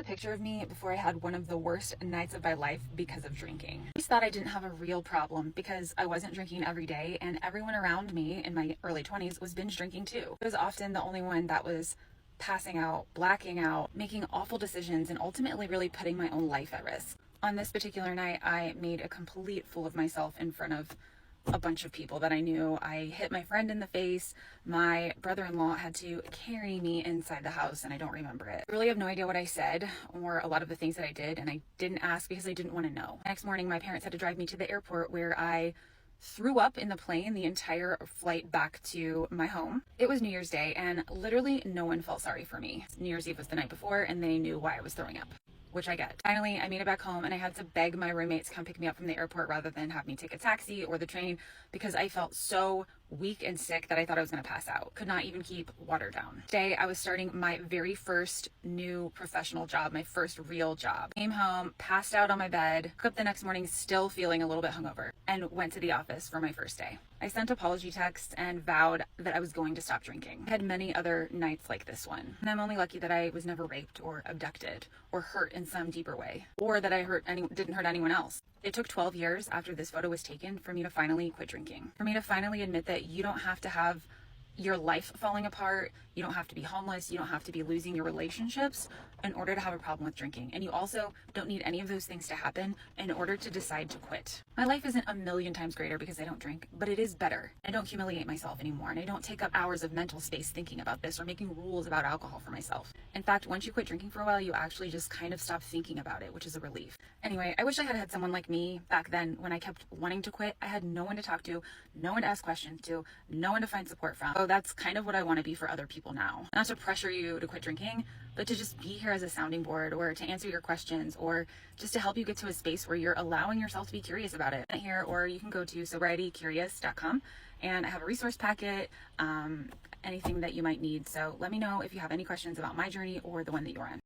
a picture of me before I had one of the worst nights of my life because of drinking. I just thought I didn't have a real problem because I wasn't drinking every day, and everyone around me in my early 20s was binge drinking too. I was often the only one that was passing out, blacking out, making awful decisions, and ultimately really putting my own life at risk. On this particular night, I made a complete fool of myself in front of a bunch of people that I knew. I hit my friend in the face. My brother-in-law had to carry me inside the house, and I don't remember it. I really have no idea what I said or a lot of the things that I did, and I didn't ask because I didn't want to know. Next morning, my parents had to drive me to the airport where I threw up in the plane the entire flight back to my home. It was New Year's Day, and literally no one felt sorry for me. New Year's Eve was the night before, and they knew why I was throwing up, which I get. Finally, I made it back home, and I had to beg my roommates to come pick me up from the airport rather than have me take a taxi or the train because I felt so weak and sick that I thought I was gonna pass out. Could not even keep water down. Today, I was starting my very first new professional job, my first real job. Came home, passed out on my bed, woke up the next morning still feeling a little bit hungover, and went to the office for my first day. I sent apology texts and vowed that I was going to stop drinking. I had many other nights like this one, and I'm only lucky that I was never raped or abducted or hurt in some deeper way, or that I didn't hurt anyone else. It took 12 years after this photo was taken for me to finally quit drinking, for me to finally admit that you don't have to have your life falling apart, you don't have to be homeless, you don't have to be losing your relationships in order to have a problem with drinking. And you also don't need any of those things to happen in order to decide to quit. My life isn't a million times greater because I don't drink, but it is better. I don't humiliate myself anymore, and I don't take up hours of mental space thinking about this or making rules about alcohol for myself. In fact, once you quit drinking for a while, you actually just kind of stop thinking about it, which is a relief. Anyway, I wish I had had someone like me back then when I kept wanting to quit. I had no one to talk to, no one to ask questions to, no one to find support from. So that's kind of what I want to be for other people now. Not to pressure you to quit drinking, but to just be here as a sounding board, or to answer your questions, or just to help you get to a space where you're allowing yourself to be curious about it. Here, or you can go to sobrietycurious.com, and I have a resource packet, anything that you might need. So let me know if you have any questions about my journey or the one that you're on.